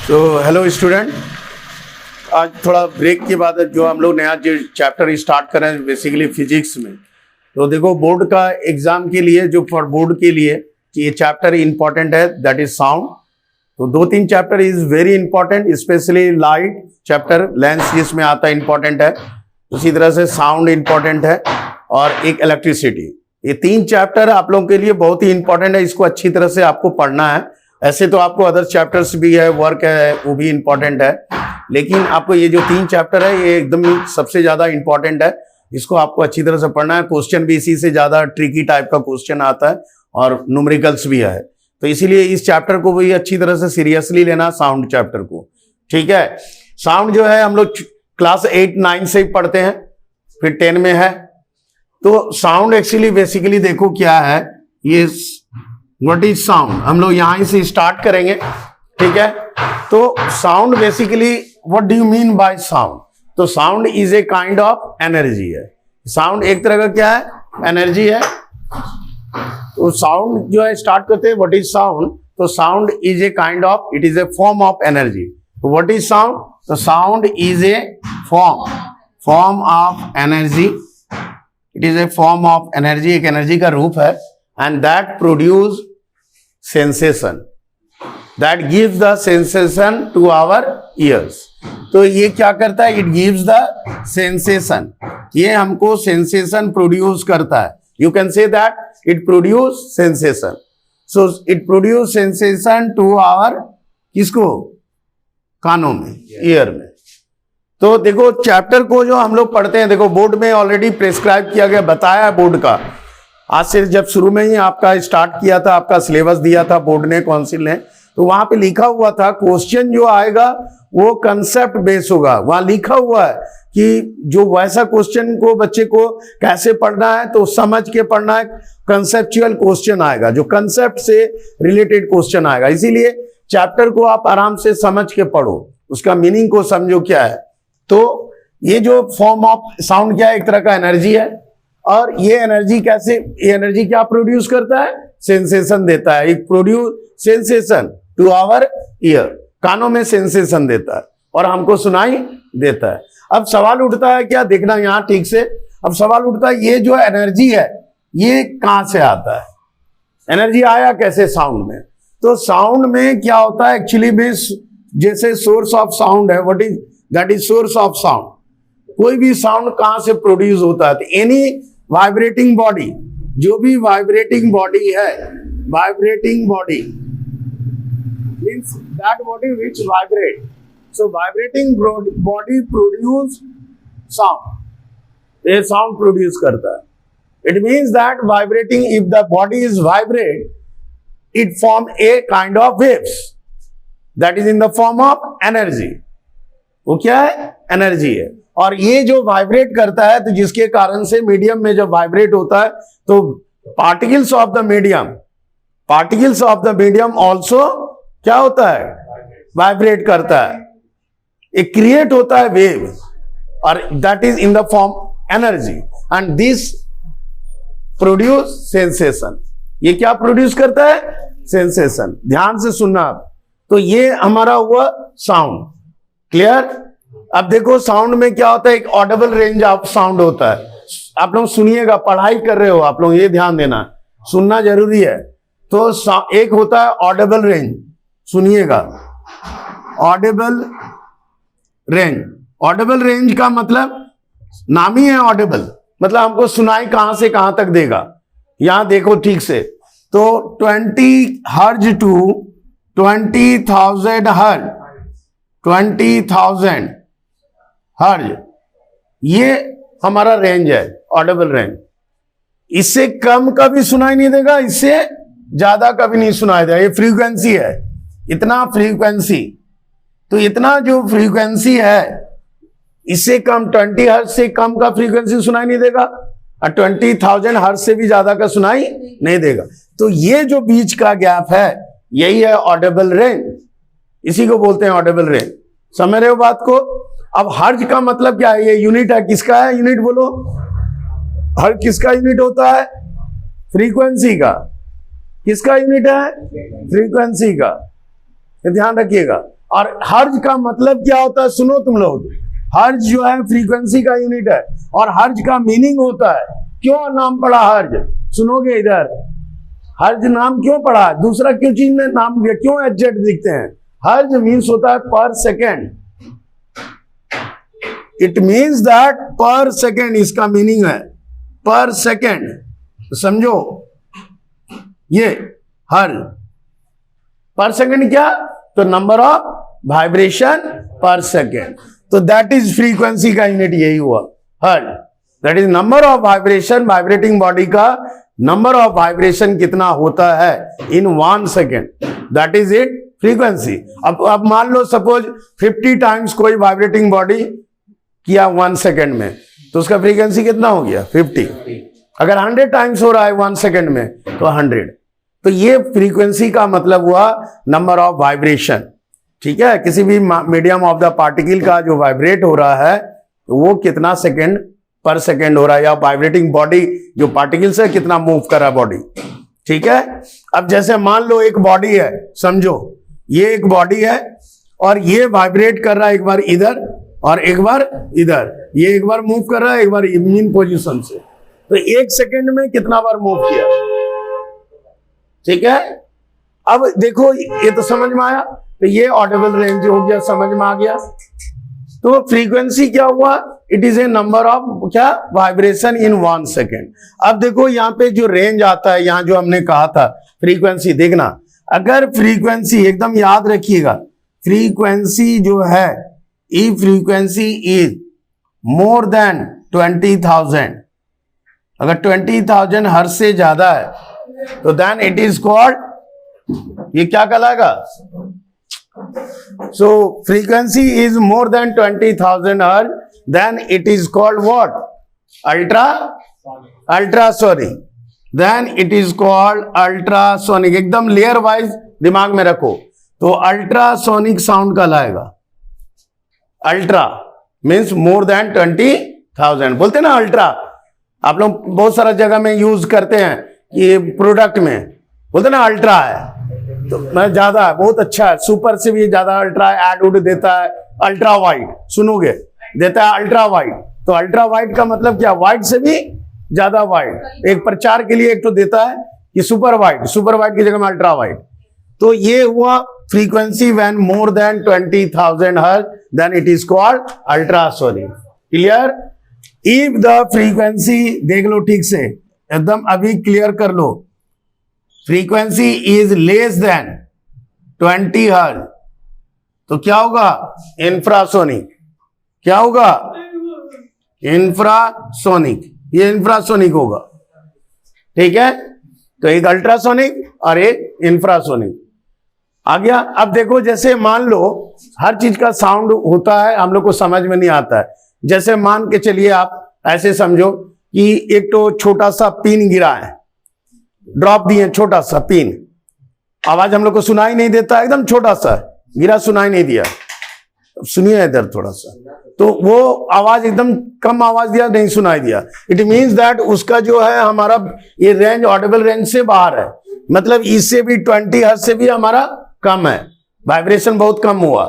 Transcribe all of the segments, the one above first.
तो hello student, आज थोड़ा ब्रेक के बाद जो हम लोग नया जो चैप्टर स्टार्ट कर रहे हैं बेसिकली फिजिक्स में। तो देखो बोर्ड का एग्जाम के लिए जो फॉर बोर्ड के लिए ये चैप्टर इंपॉर्टेंट है, दैट इज साउंड। तो 2-3 chapter is very important, specially light chapter lens जिसमें आता है इंपॉर्टेंट है, उसी तरह से साउंड इंपॉर्टेंट है और एक इलेक्ट्रिसिटी। ये 3 चैप्टर आप लोगों के लिए बहुत ही इंपॉर्टेंट है, इसको अच्छी तरह से आपको पढ़ना है। ऐसे तो आपको अदर चैप्टर्स भी है, वर्क है, वो भी इंपॉर्टेंट है, लेकिन आपको ये जो 3 चैप्टर है ये एकदम सबसे ज्यादा इंपॉर्टेंट है। इसको आपको अच्छी तरह से पढ़ना है। क्वेश्चन भी इसी से ज्यादा ट्रिकी टाइप का क्वेश्चन आता है और न्यूमेरिकल्स भी है, तो इसीलिए इस चैप्टर को भी अच्छी तरह से सीरियसली लेना, साउंड चैप्टर को। ठीक है, साउंड जो है हम लोग क्लास 8-9 से ही पढ़ते हैं, फिर 10 में है। तो साउंड एक्चुअली बेसिकली देखो क्या है, ये व्हाट इज साउंड, हम लोग यहां से स्टार्ट करेंगे। ठीक है, तो sound basically what do you mean by sound. तो sound is a kind of energy है। साउंड एक तरह का क्या है, एनर्जी है। तो साउंड जो है स्टार्ट करते हैं, व्हाट इज साउंड। तो sound is a kind of, it is a form of energy. तो व्हाट इज साउंड, तो sound is a form of energy. It is a form of energy, एक energy का रूप है। And that produce sensation, that gives the sensation to our ears. तो ये क्या करता है, इट गिव्स द सेंसेशन, ये हमको सेंसेशन प्रोड्यूस करता है। You can say that it produce sensation. So it produce sensation to our, किसको, कानों में, ईयर में। तो देखो चैप्टर को जो हम लोग पढ़ते हैं, देखो बोर्ड में ऑलरेडी प्रेस्क्राइब किया गया, बताया है बोर्ड का। आज से जब शुरू में ही आपका स्टार्ट किया था, आपका सिलेबस दिया था बोर्ड ने, काउंसिल ने, तो वहां पे लिखा हुआ था क्वेश्चन जो आएगा वो कंसेप्ट बेस होगा। वहां लिखा हुआ है कि जो वैसा क्वेश्चन को बच्चे को कैसे पढ़ना है, तो समझ के पढ़ना है। कंसेप्चुअल क्वेश्चन आएगा, जो कंसेप्ट से रिलेटेड क्वेश्चन आएगा। इसीलिए चैप्टर को आप आराम से समझ के पढ़ो, उसका मीनिंग को समझो क्या है। तो ये जो फॉर्म ऑफ साउंड क्या है, एक तरह का एनर्जी है। और ये एनर्जी कैसे, ये एनर्जी क्या प्रोड्यूस करता है, सेंसेशन देता है। It produce sensation to our ear, कानों में सेंसेशन देता है और हमको सुनाई देता है। अब सवाल उठता है क्या, देखना यहां ठीक से। अब सवाल उठता है ये जो एनर्जी है ये कहां से आता है, एनर्जी आया कैसे साउंड में। तो साउंड में क्या होता है एक्चुअली में, जैसे सोर्स ऑफ साउंड है, what is that is source of sound. कोई भी साउंड कहां से प्रोड्यूस होता है, एनी वाइब्रेटिंग बॉडी, जो भी वाइब्रेटिंग बॉडी है, vibrating body means that body which vibrate. So vibrating body produce sound. ये sound produce करता है। It means that vibrating, if the body is vibrate, it form a kind of waves that is in the form of energy. वो क्या है, energy है। और ये जो वाइब्रेट करता है, तो जिसके कारण से मीडियम में जब वाइब्रेट होता है तो particles of the medium also क्या होता है, वाइब्रेट करता है। एक क्रिएट होता है वेव, और that is in the form energy, and this produce sensation. ये क्या प्रोड्यूस करता है, सेंसेशन। ध्यान से सुनना आप। तो ये हमारा हुआ साउंड, क्लियर। अब देखो साउंड में क्या होता है, एक ऑडिबल रेंज ऑफ साउंड होता है। आप लोग सुनिएगा, पढ़ाई कर रहे हो आप लोग, ये ध्यान देना, सुनना जरूरी है। तो एक होता है ऑडिबल रेंज, सुनिएगा, ऑडिबल रेंज। ऑडिबल रेंज का मतलब नाम ही है ऑडिबल, मतलब हमको सुनाई कहां से कहां तक देगा। यहां देखो ठीक से, तो 20 हर्ज टू 20,000 हर्ज, 20,000 हर्ज, ये हमारा रेंज है, ऑडिबल रेंज। इससे कम कभी सुनाई नहीं देगा, इससे ज्यादा कभी नहीं सुनाई देगा। ये फ्रीक्वेंसी है, इतना फ्रीक्वेंसी। तो इतना जो फ्रीक्वेंसी है, इससे कम 20 हर्ट्ज से कम का फ्रीक्वेंसी सुनाई नहीं देगा, और 20,000 हर्ट्ज से भी ज्यादा का सुनाई नहीं देगा। तो ये जो बीच का गैप है, यही है ऑडिबल रेंज, इसी को बोलते हैं ऑडिबल रेंज। समझ रहे हो बात को। अब हर्ज का मतलब क्या है, ये यूनिट है, किसका है यूनिट बोलो, हर्ज किसका यूनिट होता है, फ्रीक्वेंसी का। किसका यूनिट है, फ्रीक्वेंसी का, ध्यान रखिएगा। और हर्ज का मतलब क्या होता है, सुनो तुम लोग, हर्ज जो है फ्रीक्वेंसी का यूनिट है, और हर्ज का मीनिंग होता है, क्यों नाम पड़ा हर्ज, सुनोगे इधर, हर्ज नाम क्यों पड़ा, दूसरा क्यों चीज में नाम दिया, क्यों एग्जैक्ट दिखते हैं, हर्ज मीन्स होता है पर सेकेंड, इट मीन्स दैट पर सेकेंड, इसका मीनिंग है पर सेकेंड, समझो ये हर्ज पर सेकेंड क्या, तो नंबर ऑफ वाइब्रेशन पर सेकेंड, तो दैट इज फ्रीक्वेंसी का यूनिट यही हुआ हर्ज, that is number of vibration, vibrating body का नंबर ऑफ वाइब्रेशन कितना होता है इन 1 second, that is it frequency. अब मान लो सपोज 50 टाइम्स कोई वाइब्रेटिंग बॉडी किया 1 सेकेंड में, तो उसका फ्रीक्वेंसी कितना हो गया 50, अगर 100 टाइम्स हो रहा है 1 सेकेंड में तो 100, तो ये फ्रीक्वेंसी का मतलब हुआ नंबर ऑफ वाइब्रेशन, ठीक है, किसी भी मीडियम ऑफ द पार्टिकल का जो वाइब्रेट हो रहा है तो वो कितना सेकेंड पर सेकेंड हो रहा है, या वाइब्रेटिंग बॉडी जो पार्टिकल्स है कितना मूव कर रहा है बॉडी, ठीक है। अब जैसे मान लो एक बॉडी है, समझो ये एक बॉडी है और ये वाइब्रेट कर रहा है, एक बार इधर और एक बार इधर, ये एक बार मूव कर रहा है, एक बार इन पोजीशन से, तो 1 सेकेंड में कितना बार मूव किया, ठीक है। अब देखो ये तो समझ में आया, तो ये ऑडिबल रेंज हो गया, समझ में आ गया। तो फ्रीक्वेंसी क्या हुआ, it is A number of क्या वाइब्रेशन इन 1 सेकेंड। अब देखो यहाँ पे जो रेंज आता है, यहाँ जो हमने कहा था फ्रीक्वेंसी, देखना अगर फ्रीक्वेंसी एकदम याद रखिएगा, फ्रीक्वेंसी जो है ई फ्रीक्वेंसी इज मोर देन 20,000, अगर 20,000 हर्ट्ज से ज्यादा है तो देन इट इज कॉल्ड, ये क्या कहलाएगा, so frequency is more than 20,000 hertz, then it is called what, ultrasonic, then it is called ultrasonic, एकदम लेयर वाइज दिमाग में रखो, तो अल्ट्रासोनिक साउंड कहलाएगा, अल्ट्रा मीन्स मोर देन 20,000, बोलते ना अल्ट्रा, आप लोग बहुत सारा जगह में यूज करते हैं, ये प्रोडक्ट में बोलते ना अल्ट्रा है, तो मैं ज्यादा है, बहुत अच्छा है, सुपर से भी ज्यादा अल्ट्रा एड उड देता है, अल्ट्रा वाइड सुनोगे देता है अल्ट्रा वाइड, तो अल्ट्रा वाइड का मतलब क्या, वाइड से भी ज्यादा वाइड, एक प्रचार के लिए एक तो देता है कि सुपर वाइड, सुपर वाइड की जगह में अल्ट्रा वाइड, तो ये हुआ frequency when more than 20,000 hertz, then it is called ultrasonic, clear. If the frequency, देख लो ठीक से एकदम अभी क्लियर कर लो, frequency is less than 20 hertz, तो क्या होगा, इंफ्रासोनिक, क्या होगा, इंफ्रासोनिक, ये इंफ्रासोनिक होगा, ठीक है। तो एक अल्ट्रासोनिक और एक इंफ्रासोनिक आ गया। अब देखो जैसे मान लो हर चीज का साउंड होता है, हम लोग को समझ में नहीं आता है, जैसे मान के चलिए आप ऐसे समझो कि एक तो छोटा सा पिन गिरा है, ड्रॉप दिए छोटा सा पिन, आवाज हम लोग को सुनाई नहीं देता, एकदम छोटा सा गिरा, सुनाई नहीं दिया, सुनिए इधर थोड़ा सा, तो वो आवाज एकदम कम आवाज दिया, नहीं सुनाई दिया, इट मीन्स दैट उसका जो है हमारा ये रेंज ऑडिबल रेंज से बाहर है, मतलब इससे भी 20 हर्ट्ज से भी हमारा कम है, वाइब्रेशन बहुत कम हुआ।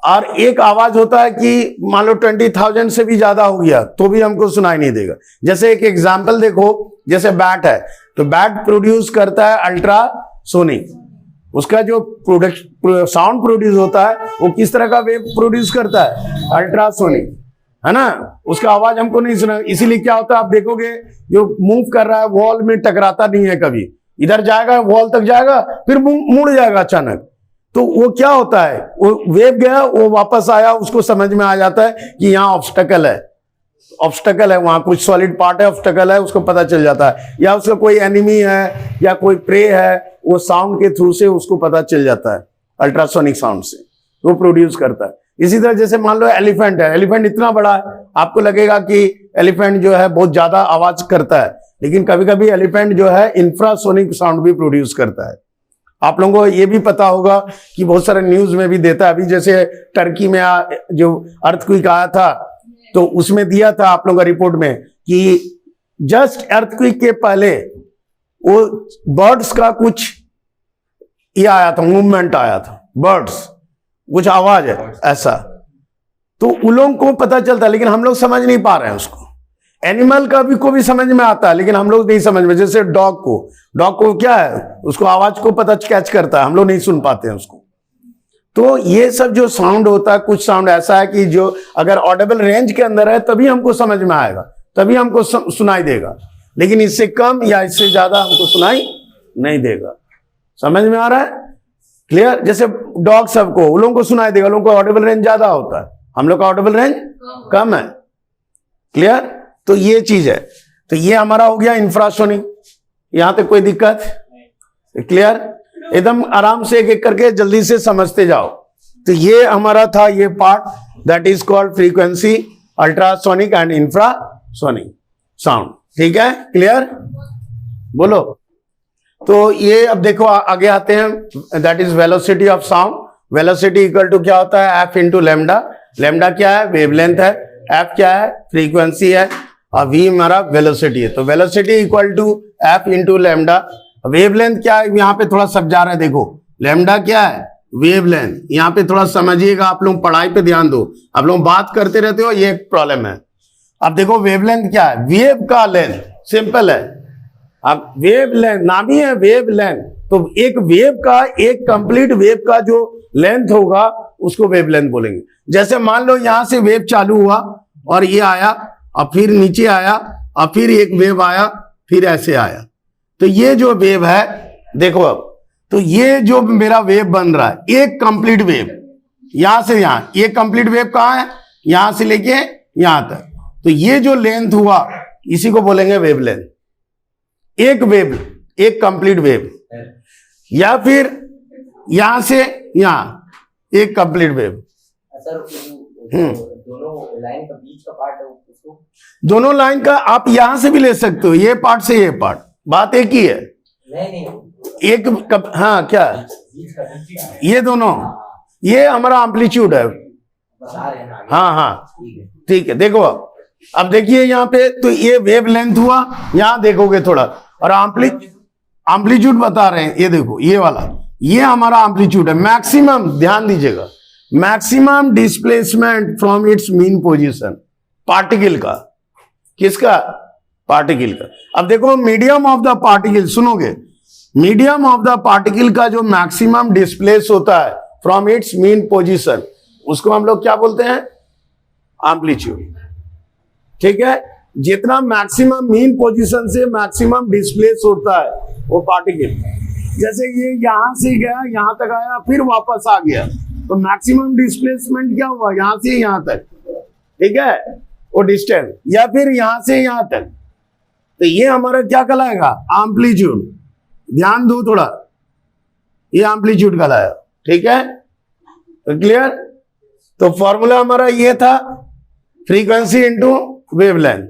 और एक आवाज होता है कि मान लो 20,000 से भी ज्यादा हो गया तो भी हमको सुनाई नहीं देगा। जैसे एक एग्जांपल देखो, जैसे बैट है, तो बैट प्रोड्यूस करता है अल्ट्रासोनिक, उसका जो साउंड प्रोड्यूस होता है वो किस तरह का वेव प्रोड्यूस करता है, अल्ट्रासोनिक, है ना, उसका आवाज हमको नहीं सुना, इसीलिए क्या होता है आप देखोगे जो मूव कर रहा है वॉल में टकराता नहीं है, कभी इधर जाएगा वॉल तक जाएगा फिर मुड़ जाएगा अचानक, तो वो क्या होता है, वो वेव गया वो वापस आया, उसको समझ में आ जाता है कि यहाँ ऑब्स्टेकल है, ऑब्स्टेकल है, वहां कुछ सॉलिड पार्ट है, ऑब्स्टेकल है, उसको पता चल जाता है, या उसका कोई एनिमी है या कोई प्रे है, वो साउंड के थ्रू से उसको पता चल जाता है, अल्ट्रासोनिक साउंड से वो प्रोड्यूस करता है। इसी तरह जैसे मान लो एलिफेंट है, एलिफेंट इतना बड़ा है, आपको लगेगा कि एलिफेंट जो है बहुत ज्यादा आवाज करता है, लेकिन कभी कभी एलिफेंट जो है इंफ्रासोनिक साउंड भी प्रोड्यूस करता है। आप लोगों को ये भी पता होगा कि बहुत सारे न्यूज में भी देता है, अभी जैसे टर्की में जो अर्थक्वेक आया था तो उसमें दिया था आप लोगों का रिपोर्ट में कि जस्ट अर्थक्वेक के पहले वो बर्ड्स का कुछ ये आया था, मूवमेंट आया था बर्ड्स, कुछ आवाज है ऐसा, तो उन लोगों को पता चलता है, लेकिन हम लोग समझ नहीं पा रहे हैं उसको। एनिमल का भी को भी समझ में आता है, लेकिन हम लोग नहीं समझ में। जैसे डॉग को क्या है, उसको आवाज को पता कैच करता है, हम लोग नहीं सुन पाते हैं उसको। तो ये सब जो साउंड होता है, कुछ साउंड ऐसा है कि जो अगर ऑडिबल रेंज के अंदर है तभी हमको समझ में आएगा, तभी हमको सुनाई देगा, लेकिन इससे कम या इससे ज्यादा हमको सुनाई नहीं देगा। समझ में आ रहा है? क्लियर? जैसे डॉग सबको, उन लोगों को सुनाई देगा, लोगों को ऑडिबल रेंज ज्यादा होता है, हम लोग का ऑडिबल रेंज कम है। क्लियर? तो ये चीज है। तो ये हमारा हो गया इंफ्रासोनिक। यहां तक कोई दिक्कत? क्लियर? एकदम आराम से एक एक करके जल्दी से समझते जाओ। तो ये हमारा था ये part, that is called frequency, ultrasonic and infrasonic sound. ठीक है? क्लियर? बोलो। तो ये अब देखो आगे आते हैं, that is velocity of sound. Velocity equal to क्या होता है? F into lambda. लेमडा क्या है? वेवलेंथ है। एफ क्या है? फ्रीक्वेंसी है। और वी हमारा वेलोसिटी है। तो velocity equal to F into lambda. Wavelength क्या है? यहाँ पे थोड़ा सब जा रहा है, देखो लेमडा क्या है? वेवलेंथ। यहाँ पे थोड़ा समझिएगा, आप लोग पढ़ाई पे ध्यान दो, आप लोग बात करते रहते हो, ये एक प्रॉब्लम है। अब देखो वेवलेंथ क्या है? वेव का लेंथ, सिंपल है। अब वेव लेंथ नाम ही है वेव लेंथ, तो एक वेव का, एक कंप्लीट वेव का जो लेंथ होगा उसको वेव लेंथ बोलेंगे। जैसे मान लो यहां से वेव चालू हुआ और ये आया और फिर नीचे आया और फिर एक वेव आया, फिर ऐसे आया, तो ये जो वेव है देखो, अब तो ये जो मेरा वेव बन रहा है, एक कंप्लीट वेव यहां से यहां, ये कंप्लीट वेव कहां है? यहां से लेके यहां तक, तो ये जो लेंथ हुआ इसी को बोलेंगे वेव लेंथ। एक वेव, एक कंप्लीट वेव, या फिर यहां से यहां एक कंप्लीट वेव। सर दोनों लाइन का बीच का पार्ट है उसको, दोनों लाइन का आप यहां से भी ले सकते हो, ये पार्ट से ये पार्ट, बात एक ही है। नहीं एक हाँ क्या ये दोनों, ये हमारा एम्पलीट्यूड है। बता रहे हैं। हाँ हाँ ठीक है। देखो अब देखिए यहाँ पे, तो ये वेव लेंथ हुआ, यहां देखोगे थोड़ा, और एम्पलीट्यूड बता रहे हैं, ये देखो ये वाला, ये हमारा एम्पलीट्यूड है। मैक्सिमम ध्यान दीजिएगा, maximum displacement from its mean position, particle का। किसका? पार्टिकल का। अब देखो मीडियम ऑफ द पार्टिकल, सुनोगे, मीडियम ऑफ द पार्टिकल का जो मैक्सिमम डिस्प्लेस होता है फ्रॉम इट्स मीन पोजीशन, उसको हम लोग क्या बोलते हैं? एम्पलीट्यूड। ठीक है? जितना मैक्सिमम मीन पोजीशन से मैक्सिमम डिस्प्लेस होता है वो पार्टिकल, जैसे ये यहां से गया, यहां तक आया, फिर वापस आ गया, तो मैक्सिमम डिस्प्लेसमेंट क्या हुआ? यहां से यहां तक। ठीक है? वो डिस्टेंस, या फिर यहां से यहां तक, तो ये हमारा क्या कहलाएगा? एम्पलीट्यूड। ध्यान दो थोड़ा, ये एम्पलीट्यूड कहलाया। ठीक है? तो क्लियर? तो फॉर्मूला हमारा ये था, फ्रीक्वेंसी इंटू वेवलेंथ।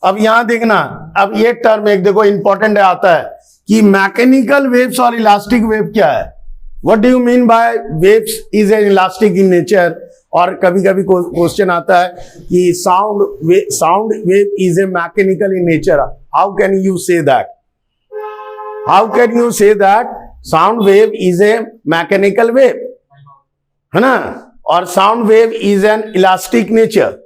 अब यहां देखना, अब ये टर्म एक देखो इंपॉर्टेंट आता है कि मैकेनिकल वेव्स और इलास्टिक वेव क्या है। What do you mean bye waves is an elastic in nature. और कभी कभी क्वेश्चन आता है कि sound wave is a mechanical in nature. How can you say that? How can you say that sound wave is a mechanical wave, है ना? और sound wave is an elastic nature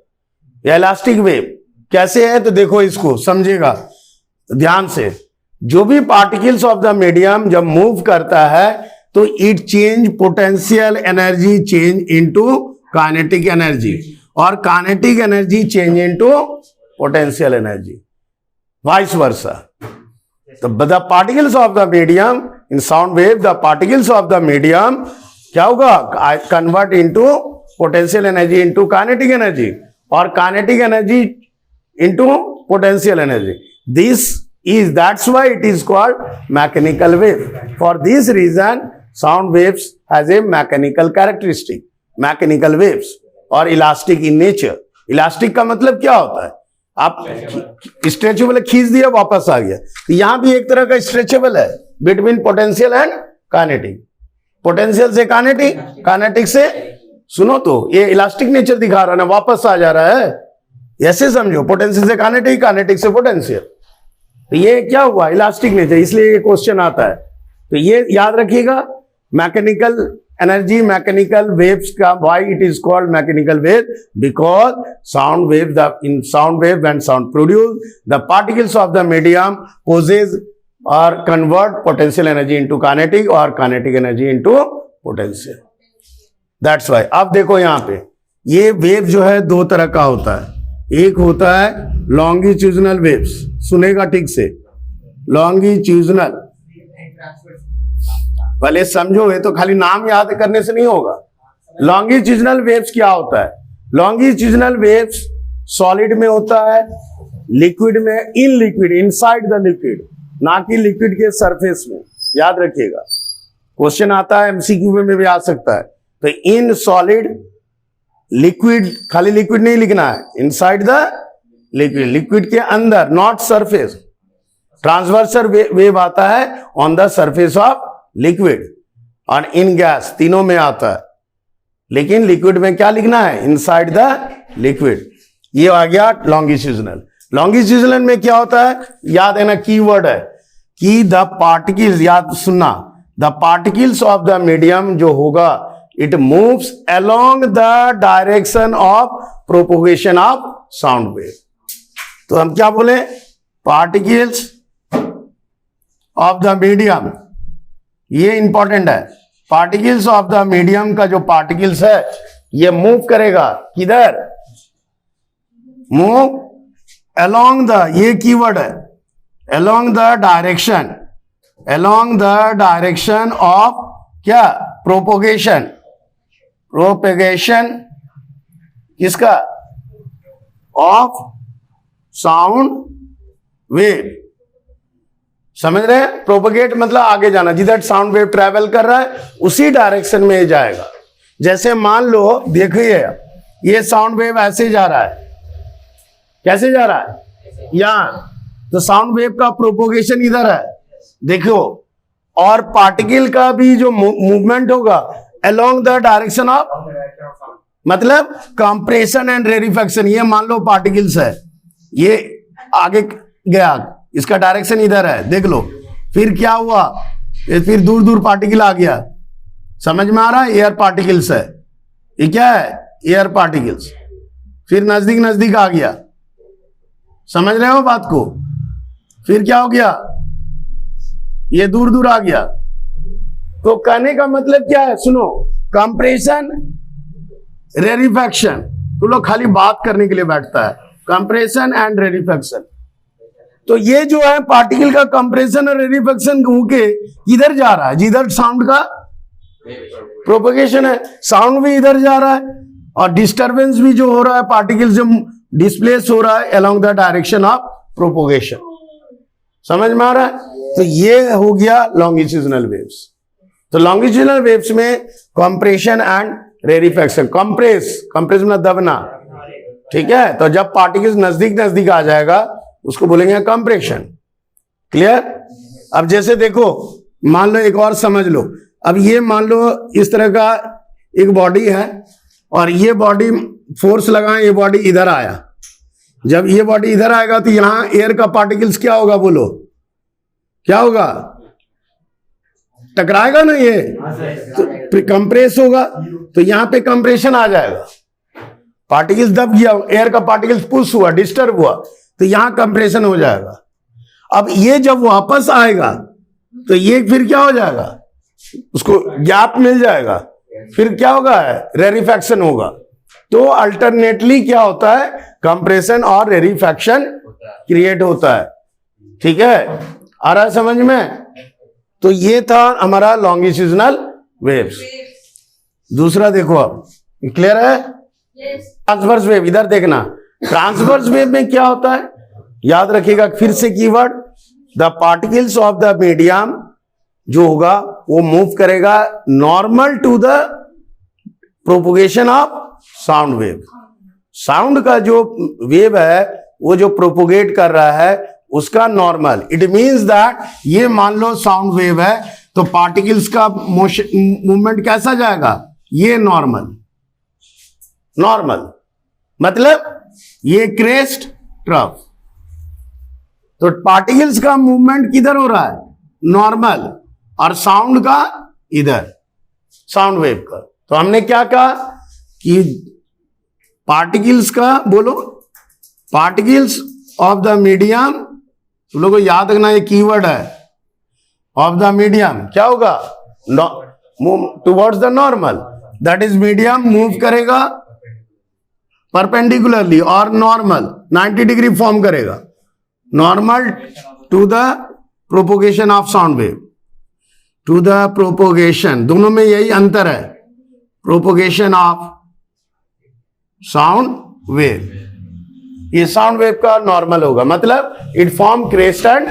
या इलास्टिक वेव। कैसे है? तो देखो इसको समझेगा ध्यान से। जो भी पार्टिकल्स ऑफ द मीडियम जब मूव करता है तो it change potential energy change into kinetic energy, और kinetic energy change into potential energy, vice versa. तो the particles of the medium in sound wave, the particles of the medium क्या होगा? Convert into potential energy into kinetic energy, और kinetic energy into potential energy. That's why it is called mechanical wave. For this reason, sound waves has a mechanical characteristic. Mechanical waves और elastic in nature. Elastic का मतलब क्या होता है? आप stretchable खींच दिया, वापस आ गया। तो यहां भी एक तरह का स्ट्रेचेबल है between potential and kinetic. Potential से काइनेटिक, काइनेटिक से, सुनो तो ये इलास्टिक नेचर दिखा रहा है ना, वापस आ जा रहा है, ऐसे समझो। पोटेंशियल से काइनेटिक, काइनेटिक से पोटेंशियल, तो ये क्या हुआ? इलास्टिक नेचर, इसलिए ये क्वेश्चन आता है। तो ये याद रखिएगा, मैकेनिकल energy mechanical waves का why it is called mechanical wave? Because sound wave, in sound wave when sound produced, the particles of the medium possess or convert potential energy into kinetic or kinetic energy into potential. That's why. अब देखो यहाँ पे ये wave जो है दो तरह का होता है. एक होता है longitudinal waves, सुनेगा ठीक से, longitudinal. भले समझोगे तो खाली नाम याद करने से नहीं होगा. लॉन्गिट्यूडिनल वेव्स क्या होता है? लॉन्गिट्यूडिनल वेव्स सॉलिड में होता है, लिक्विड में, in liquid, inside the liquid, ना कि लिक्विड के सरफेस में. याद रखिएगा, क्वेश्चन आता है एमसीक्यू में भी आ सकता है. तो इन सॉलिड, लिक्विड, खाली लिक्विड नहीं लिखना है, इनसाइड द लिक्विड, लिक्विड के अंदर, नॉट सरफेस. ट्रांसवर्सल वेव आता है on the surface of liquid और इन गैस, तीनों में आता है. लेकिन लिक्विड में क्या लिखना है? Inside the liquid. ये आ गया लॉन्गिट्यूडिनल. लॉन्गिट्यूडिनल में क्या होता है? याद है ना, कीवर्ड है कि द पार्टिकल्स, याद सुनना, the particles of the medium जो होगा, it moves along the direction of propagation of sound wave. तो हम क्या बोले? पार्टिकल्स ऑफ द मीडियम, ये इंपॉर्टेंट है. पार्टिकल्स ऑफ द मीडियम का जो पार्टिकल्स है ये मूव करेगा किधर? मूव अलोंग द, ये कीवर्ड है, along the direction, along the direction of क्या? प्रोपोगेशन. प्रोपोगेशन किसका? Of sound wave. समझ रहे हैं? प्रोपोगेट मतलब आगे जाना, जिधर साउंड वेव ट्रेवल कर रहा है उसी डायरेक्शन में जाएगा. जैसे मान लो, देखिए ये साउंड वेव ऐसे जा रहा है, कैसे जा रहा है? यहां. तो साउंड वेव का प्रोपोगेशन इधर है, देखो. और पार्टिकल का भी जो मूवमेंट होगा अलोंग द डायरेक्शन ऑफ, मतलब कंप्रेशन एंड रेरिफेक्शन. ये मान लो पार्टिकल्स है, ये आगे गया, इसका डायरेक्शन इधर है, देख लो. फिर क्या हुआ? फिर दूर दूर पार्टिकल आ गया. समझ में आ रहा है? एयर पार्टिकल्स है, ये क्या है? Air particles. फिर नजदीक नजदीक आ गया. समझ रहे हो बात को? फिर क्या हो गया? ये दूर दूर आ गया. तो कहने का मतलब क्या है? सुनो, कंप्रेशन, रेरिफेक्शन. तो लोग खाली बात करने के लिए बैठता है. Compression and rarefaction. तो ये जो है पार्टिकल का कंप्रेशन और रेरिफेक्शन होके इधर जा रहा है, जिधर साउंड का प्रोपोगेशन है. साउंड भी इधर जा रहा है और डिस्टरबेंस भी जो हो रहा है, पार्टिकल जो डिस्प्लेस हो रहा है along the direction of propagation. समझ में आ रहा है? तो ये हो गया लॉन्गिट्यूडिनल वेव्स. तो लॉन्गिट्यूडिनल वेव्स में कंप्रेशन एंड रेरिफेक्शन. कंप्रेस मतलब दबना, ठीक है? तो जब पार्टिकल्स नजदीक नजदीक आ जाएगा उसको बोलेंगे कंप्रेशन. क्लियर? अब जैसे देखो, मान लो, एक और समझ लो. अब ये मान लो इस तरह का एक बॉडी है और ये बॉडी फोर्स लगाए, ये बॉडी इधर आया. जब ये बॉडी इधर आएगा तो यहां एयर का पार्टिकल्स क्या होगा? बोलो, क्या होगा? टकराएगा ना, ये तो कंप्रेस होगा. तो यहां पे कंप्रेशन आ जाएगा, पार्टिकल्स दब गया, एयर का पार्टिकल्स पुश हुआ, डिस्टर्ब हुआ, तो यहां कंप्रेशन हो जाएगा. अब ये जब वापस आएगा तो ये फिर क्या हो जाएगा? उसको गैप मिल जाएगा. फिर क्या होगा? रेरिफेक्शन होगा. तो अल्टरनेटली क्या होता है? कंप्रेशन और रेरिफेक्शन क्रिएट होता है. ठीक है? आ रहा है समझ में? तो ये था हमारा लॉन्गिट्यूडिनल वेव्स. दूसरा देखो, अब क्लियर है? Transverse wave. इधर देखना, ट्रांसवर्स वेव में क्या होता है? याद रखिएगा फिर से keyword, the particles of the medium जो होगा वो मूव करेगा normal to the propagation of sound wave. Sound का जो वेव है वो जो प्रोपोगेट कर रहा है उसका नॉर्मल. इट मींस दैट ये मान लो साउंड वेव है तो पार्टिकल्स का मोशन, मूवमेंट कैसा जाएगा? ये नॉर्मल. नॉर्मल मतलब ये क्रेस्ट, ट्रफ. तो पार्टिकल्स का मूवमेंट किधर हो रहा है? नॉर्मल. और साउंड का इधर. साउंड वेव का। तो हमने क्या कहा कि पार्टिकल्स का, बोलो, पार्टिकल्स ऑफ द मीडियम, तुम लोगों को याद रखना ये कीवर्ड है, ऑफ द मीडियम क्या होगा, move towards the normal, that is medium move करेगा परपेंडिकुलरली और नॉर्मल 90 डिग्री फॉर्म करेगा, normal to the propagation of sound wave, to the propagation, दोनों में यही अंतर है, प्रोपोगेशन ऑफ साउंड वेव। ये साउंड वेव का नॉर्मल होगा, मतलब it form crest and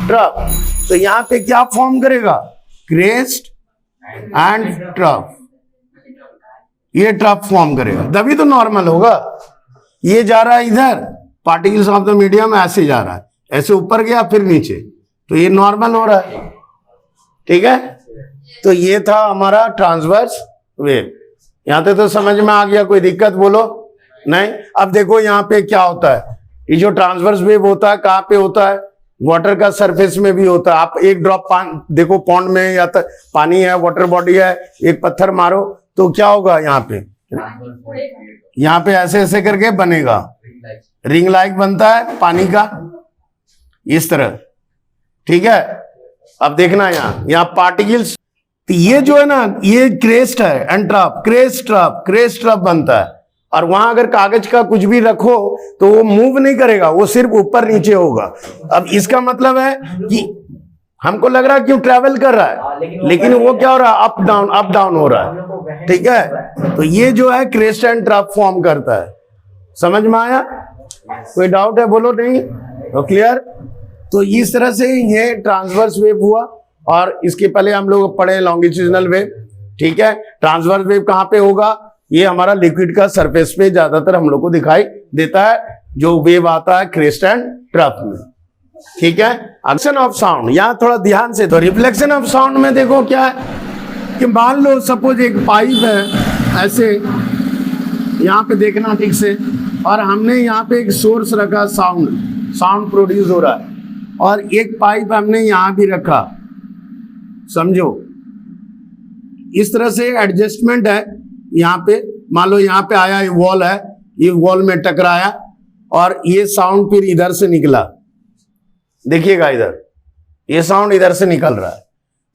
trough. तो यहां पे क्या फॉर्म करेगा, क्रेस्ट एंड ट्रफ, ये ट्रफ फॉर्म करेगा, तभी तो नॉर्मल होगा। ये जा रहा है इधर, पार्टिकल्स ऑफ द मीडियम ऐसे जा रहा है, ऐसे ऊपर गया फिर नीचे, तो ये नॉर्मल हो रहा है, ठीक है। तो ये था हमारा ट्रांसवर्स वेव। यहां तक तो समझ में आ गया, कोई दिक्कत बोलो नहीं। अब देखो यहाँ पे क्या होता है, ये जो ट्रांसवर्स वेव होता है कहाँ पे होता है, वाटर का सरफेस में भी होता है। आप एक ड्रॉप देखो पॉन्ड में या तो पानी है, वाटर बॉडी है, एक पत्थर मारो तो क्या होगा, यहाँ पे ऐसे ऐसे करके बनेगा, रिंग लाइक बनता है पानी का, इस तरह, ठीक है। अब देखना यहाँ पार्टिकल्स, तो ये जो है ना, ये क्रेस्ट है एंड ट्रफ, क्रेस्ट ट्रफ बनता है। और वहां अगर कागज का कुछ भी रखो तो वो मूव नहीं करेगा, वो सिर्फ ऊपर नीचे होगा। अब इसका मतलब है कि हमको लग रहा है क्यों ट्रैवल कर रहा है, लेकिन वो क्या हो रहा है, अप डाउन हो रहा है, ठीक है। तो ये जो है क्रेस्ट एंड ट्रफ फॉर्म करता है। समझ में आया, कोई डाउट है बोलो, नहीं तो क्लियर। तो इस तरह से ये ट्रांसवर्स वेव हुआ, और इसके पहले हम लोग पढ़े लॉन्गिट्यूडिनल वेव, ठीक है। ट्रांसवर्स वेव कहाँ पे होगा, ये हमारा लिक्विड का सरफेस पे ज्यादातर हम लोग को दिखाई देता है, जो वेव आता है क्रेस्ट एंड ट्रफ में, ठीक है। रिफ्लेक्शन ऑफ साउंड, यहां थोड़ा ध्यान से, तो रिफ्लेक्शन ऑफ साउंड में देखो क्या है कि मान लो सपोज एक पाइप है ऐसे, यहाँ पे देखना ठीक से, और हमने यहाँ पे एक सोर्स रखा, साउंड प्रोड्यूस हो रहा है, और एक पाइप हमने यहाँ भी रखा, समझो इस तरह से एडजस्टमेंट है। यहाँ पे मान लो यहाँ पे आया, ये वॉल है, ये वॉल में टकराया और ये साउंड फिर इधर से निकला, देखिएगा इधर ये साउंड इधर से निकल रहा है।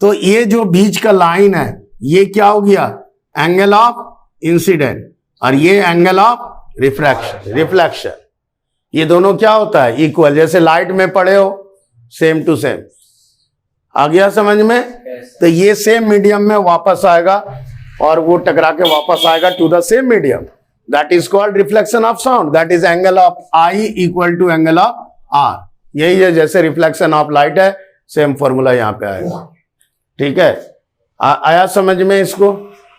तो ये जो बीच का लाइन है ये क्या हो गया, एंगल ऑफ इंसिडेंट, और ये एंगल ऑफ रिफ्लेक्शन। ये दोनों क्या होता है, इक्वल, जैसे लाइट में पढ़े हो, सेम टू सेम। आ गया समझ में। तो ये सेम मीडियम में वापस आएगा और वो टकरा के वापस आएगा to the same medium, that is called reflection of sound, that is angle of I equal to angle of R. यही है जैसे रिफ्लेक्शन ऑफ लाइट है, सेम फॉर्मूला यहाँ पे आएगा, ठीक है। आया समझ में इसको।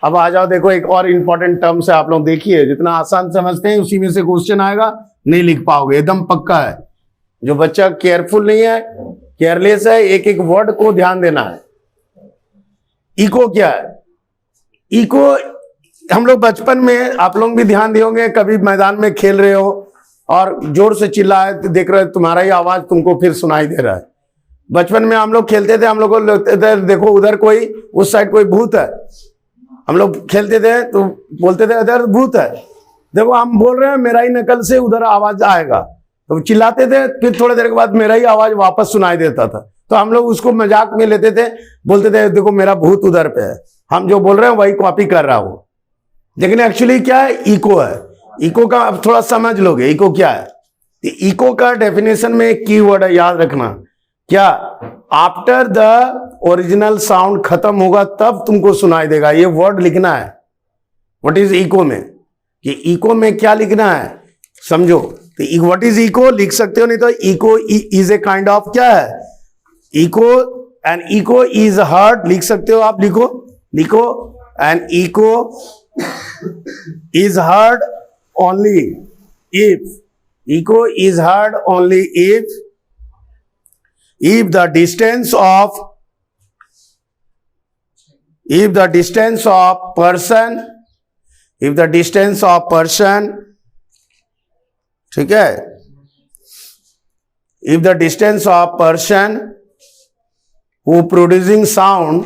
अब आ जाओ, देखो एक और इंपॉर्टेंट टर्म से आप लोग देखिए, जितना आसान समझते हैं उसी में से क्वेश्चन आएगा, नहीं लिख पाओगे, एकदम पक्का है। जो बच्चा केयरफुल नहीं है, केयरलेस है, एक एक वर्ड को ध्यान देना है। इको क्या है, इको हम लोग बचपन में, आप लोग भी ध्यान दिए होंगे, कभी मैदान में खेल रहे हो और जोर से चिल्लाए तो देख रहे हो तुम्हारा ही आवाज तुमको फिर सुनाई दे रहा है। बचपन में हम लोग खेलते थे, हम लोग को लगते थे देखो उधर कोई, उस साइड कोई भूत है, हम लोग खेलते थे तो बोलते थे उधर भूत है, देखो हम बोल रहे हैं मेरा ही नकल से उधर आवाज आएगा, तो चिल्लाते थे, फिर थोड़ी देर के बाद मेरा ही आवाज वापस सुनाई देता था, तो हम लोग उसको मजाक में लेते थे, बोलते थे देखो मेरा भूत उधर पे है, हम जो बोल रहे हैं वही कॉपी कर रहा हूं। लेकिन एक्चुअली क्या है, इको है। इको का अब थोड़ा समझ लोगे इको क्या है। इको का डेफिनेशन में एक कीवर्ड है, याद रखना, क्या, आफ्टर द ओरिजिनल साउंड खत्म होगा तब तुमको सुनाई देगा, ये वर्ड लिखना है। व्हाट इज इको में, कि इको में क्या लिखना है समझो। तो व्हाट इज इको लिख सकते हो, नहीं तो echo is a kind of क्या है, echo, and echo is heard लिख सकते हो आप, लिखो and echo is heard only if, echo is heard only if the distance of person, ठीक है, if the distance of person who producing sound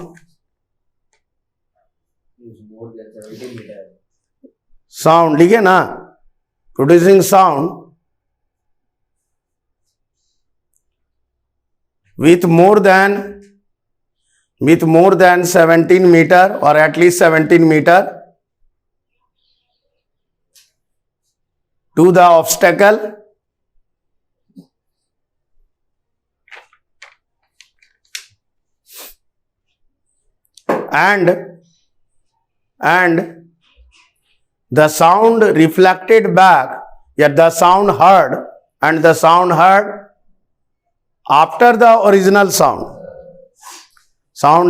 sound, लिखे ना, producing sound with more than 17 meter or at least 17 meter to the obstacle and the sound reflected back, yet the sound heard and the sound heard after the original sound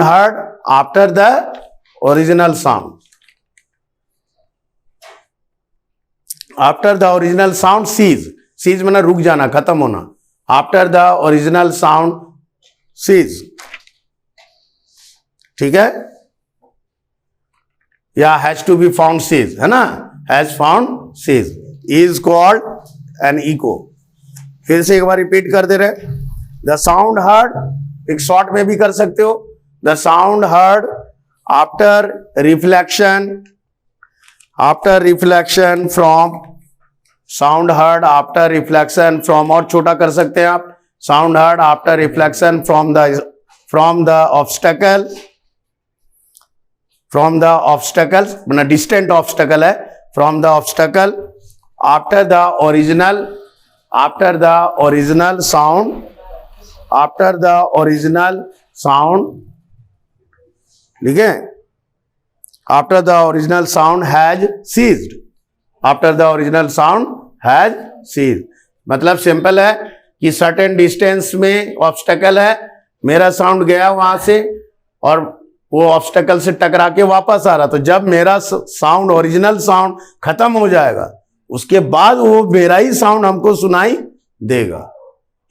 heard after the original sound, after the original sound cease माना रुक जाना, खत्म होना, after the original sound cease, ठीक है, या has to be found cease, है ना, has found cease is called an echo। फिर से एक बार रिपीट कर दे रहे, द साउंड हर्ड, एक शॉर्ट में भी कर सकते हो, the sound heard after reflection from, sound heard after reflection from, और छोटा कर सकते हैं आप, sound heard after reflection from the obstacle, मतलब डिस्टेंट ऑब्स्टेकल है, from the obstacle after the original sound, लिखे, after the original sound has ceased, after the original sound has ceased, मतलब सिंपल है कि सर्टेन डिस्टेंस में obstacle है, मेरा sound गया वहां से और वो ऑब्स्टेकल से टकरा के वापस आ रहा, तो जब मेरा साउंड, ओरिजिनल साउंड खत्म हो जाएगा, उसके बाद वो मेरा ही साउंड हमको सुनाई देगा।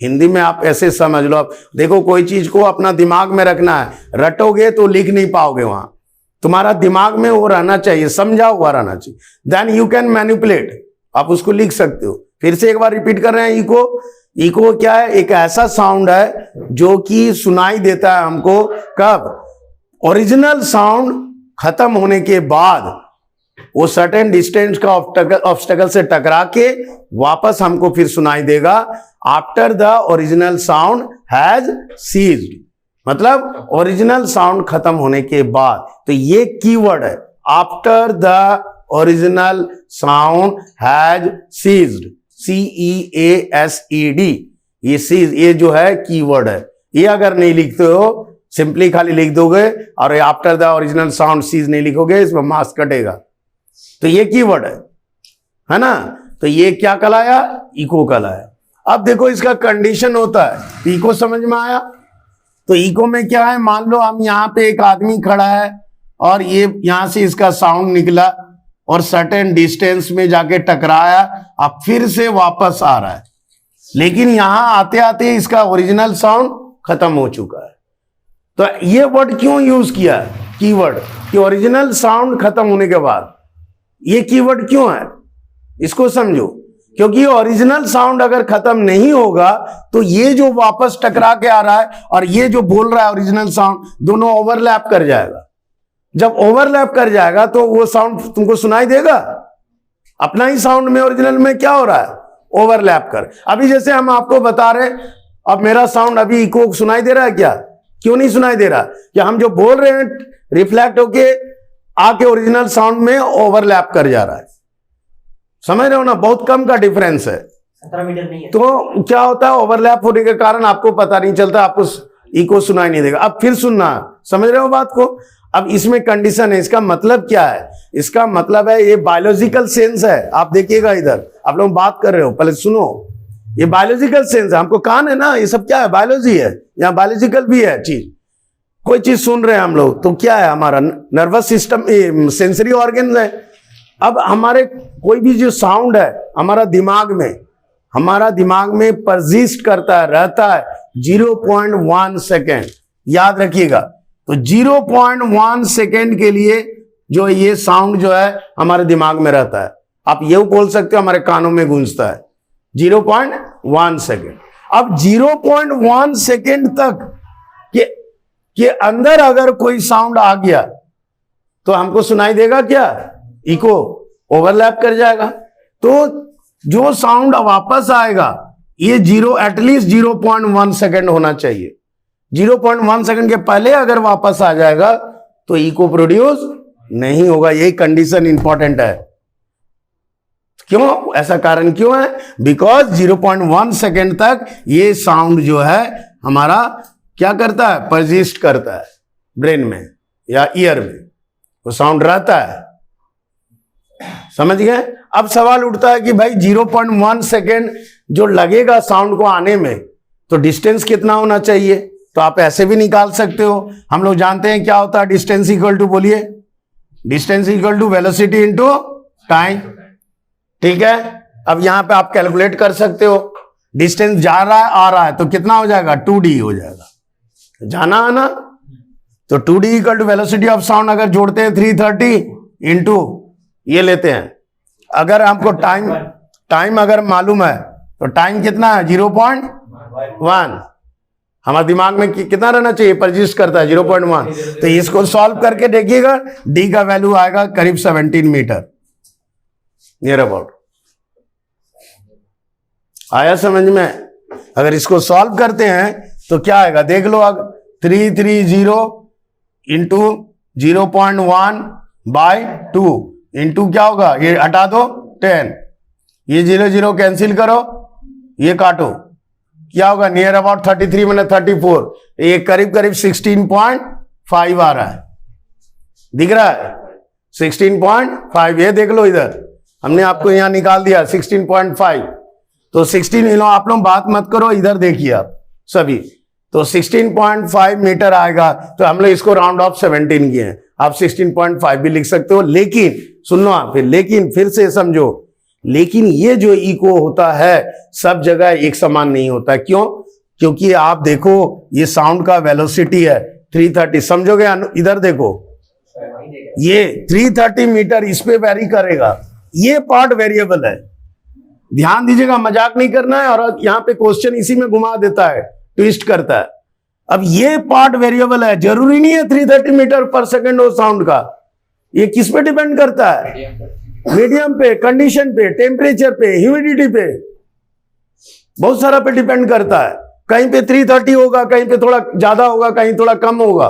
हिंदी में आप ऐसे समझ लो, आप देखो कोई चीज को अपना दिमाग में रखना है, रटोगे तो लिख नहीं पाओगे, वहां तुम्हारा दिमाग में वो रहना चाहिए, समझा हुआ रहना चाहिए, देन यू कैन मैनिपुलेट, आप उसको लिख सकते हो। फिर से एक बार रिपीट कर रहे हैं, इको क्या है, एक ऐसा साउंड है जो कि सुनाई देता है हमको कब, ओरिजिनल साउंड खत्म होने के बाद, वो सर्टेन डिस्टेंस का ऑब्स्टेकल से टकरा के वापस हमको फिर सुनाई देगा, after the original sound has ceased, मतलब ओरिजिनल साउंड खत्म होने के बाद। तो ये कीवर्ड है, after the original sound has ceased, CEASED, ये सीज, ये जो है कीवर्ड है। ये अगर नहीं लिखते हो, सिंपली खाली लिख दोगे और after the original sound cease नहीं लिखोगे, इसमें मार्क्स कटेगा। तो ये कीवर्ड है ना, तो ये क्या कहलाया, इको कहलाया। अब देखो इसका कंडीशन होता है, इको समझ में आया। तो इको में क्या है, मान लो हम यहाँ पे एक आदमी खड़ा है और ये यहां से इसका साउंड निकला और सर्टेन डिस्टेंस में जाके टकराया, अब फिर से वापस आ रहा है, लेकिन यहां आते आते इसका ओरिजिनल साउंड खत्म हो चुका है। तो ये वर्ड क्यों यूज किया है, कीवर्ड, कि ओरिजिनल साउंड खत्म होने के बाद, ये कीवर्ड क्यों है, इसको समझो। क्योंकि ओरिजिनल साउंड अगर खत्म नहीं होगा तो ये जो वापस टकरा के आ रहा है और ये जो बोल रहा है ओरिजिनल साउंड, दोनों ओवरलैप कर जाएगा। जब ओवरलैप कर जाएगा तो वो साउंड तुमको सुनाई देगा, अपना ही साउंड में ओरिजिनल में क्या हो रहा है, ओवरलैप कर। अभी जैसे हम आपको बता रहे, अब मेरा साउंड अभी इको सुनाई दे रहा है क्या, क्यों नहीं सुनाई दे रहा, कि हम जो बोल रहे हैं रिफ्लेक्ट होके आके ओरिजिनल साउंड में ओवरलैप कर जा रहा है। समझ रहे हो ना, बहुत कम का डिफरेंस है, 17 मीटर नहीं है। तो क्या होता है, ओवरलैप होने के कारण आपको पता नहीं चलता, आपको इको सुनाई नहीं देगा। अब फिर सुनना, समझ रहे हो बात को। अब इसमें कंडीशन है, इसका मतलब क्या है, इसका मतलब है ये बायोलॉजिकल सेंस है। आप देखिएगा इधर, आप लोग बात कर रहे हो, पहले सुनो, ये बायोलॉजिकल सेंस है, हमको कान है ना, ये सब क्या है, बायोलॉजी है, यहाँ बायोलॉजिकल भी है चीज। कोई चीज सुन रहे हैं हम लोग तो क्या है, हमारा नर्वस सिस्टम, सेंसरी ऑर्गन है। अब हमारे कोई भी जो साउंड है हमारा दिमाग में परजिस्ट करता है, रहता है 0.1 सेकेंड, याद रखिएगा। तो 0.1 सेकेंड के लिए जो ये साउंड जो है हमारे दिमाग में रहता है, आप ये बोल सकते हो हमारे कानों में गूंजता है 0.1 सेकेंड। अब 0.1 सेकेंड तक के अंदर अगर कोई साउंड आ गया तो हमको सुनाई देगा क्या, इको, ओवरलैप कर जाएगा। तो जो साउंड वापस आएगा ये एटलीस्ट 0.1 सेकेंड होना चाहिए। 0.1 सेकेंड के पहले अगर वापस आ जाएगा तो इको प्रोड्यूस नहीं होगा। यही कंडीशन इंपॉर्टेंट है। क्यों? ऐसा कारण क्यों है? बिकॉज 0.1 सेकेंड तक ये साउंड जो है हमारा क्या करता है? परसिस्ट करता है ब्रेन में या ईयर में, वो साउंड रहता है। समझ गए? अब सवाल उठता है कि भाई 0.1 सेकेंड जो लगेगा साउंड को आने में, तो डिस्टेंस कितना होना चाहिए? तो आप ऐसे भी निकाल सकते हो। हम लोग जानते हैं क्या होता है डिस्टेंस इक्वल टू, बोलिए। Distance equal to velocity into time. ठीक है, अब यहां पे आप कैलकुलेट कर सकते हो। डिस्टेंस जा रहा है आ रहा है तो कितना हो जाएगा? 2d हो जाएगा, जाना आना। तो 2d equal to velocity of sound अगर जोड़ते हैं 330 इंटू ये लेते हैं। अगर हमको टाइम अगर मालूम है तो टाइम कितना है? 0.1। हमारे दिमाग में कितना रहना चाहिए? परसिस्ट करता है 0.1। तो इसको सॉल्व करके देखिएगा, डी का वैल्यू आएगा करीब 17 मीटर नियर अबाउट। आया समझ में? अगर इसको सॉल्व करते हैं तो क्या आएगा देख लो। अब 330 इंटू 0.1 बाई 2 इंटू क्या होगा? ये हटा दो 10, ये 0 0 कैंसिल करो, ये काटो, क्या होगा? नियर अबाउट 33 मैंने 34, ये करीब करीब 16.5 आ रहा है। दिख रहा है? 16.5। ये देख लो, इधर हमने आपको यहां निकाल दिया 16.5। तो 16 आप लोग बात मत करो, इधर देखिए आप सभी। तो 16.5 मीटर आएगा। तो हम लोग इसको राउंड ऑफ 17 किए हैं। आप 16.5 भी लिख सकते हो। लेकिन सुन लो आप, लेकिन फिर से समझो, लेकिन ये जो इको होता है सब जगह एक समान नहीं होता। क्यों? क्योंकि आप देखो ये साउंड का वेलोसिटी है 330, समझोगे? इधर देखो, ये 330 मीटर इस पे वेरी करेगा। ये पार्ट वेरिएबल है, ध्यान दीजिएगा, मजाक नहीं करना है। और यहां पे क्वेश्चन इसी में घुमा देता है, ट्विस्ट करता है। अब ये पार्ट वेरिएबल है, जरूरी नहीं है 330 मीटर पर सेकेंड हो साउंड का। ये किस पे डिपेंड करता है? मीडियम पे, कंडीशन पे, टेम्परेचर पे, ह्यूमिडिटी पे, बहुत सारा पे डिपेंड करता है। कहीं पे 330 होगा, कहीं पे थोड़ा ज्यादा होगा, कहीं थोड़ा कम होगा।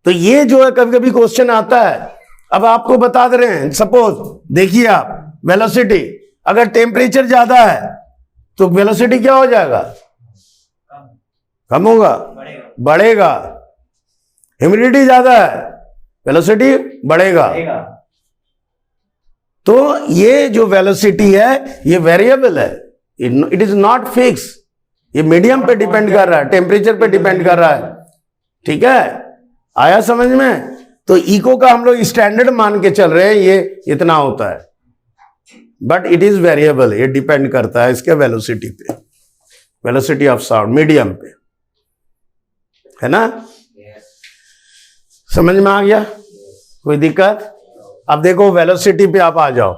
तो ये जो है कभी कभी क्वेश्चन आता है। अब आपको बता दे रहे हैं, सपोज देखिए आप, वेलोसिटी अगर टेम्परेचर ज्यादा है तो वेलोसिटी क्या हो जाएगा? कम होगा, बढ़ेगा। ह्यूमिडिटी ज्यादा है, वेलोसिटी बढ़ेगा। तो ये जो वेलोसिटी है ये वेरिएबल है, इट इज नॉट फिक्स। ये मीडियम पे डिपेंड कर रहा है, टेम्परेचर पे डिपेंड कर रहा है। ठीक है, आया समझ में? तो इको का हम लोग स्टैंडर्ड मान के चल रहे हैं, ये इतना होता है, बट इट इज वेरिएबल। ये डिपेंड करता है इसके वेलोसिटी पे, वेलोसिटी ऑफ साउंड मीडियम पे, है ना? समझ में आ गया? कोई दिक्कत? अब देखो वेलोसिटी पे आप आ जाओ।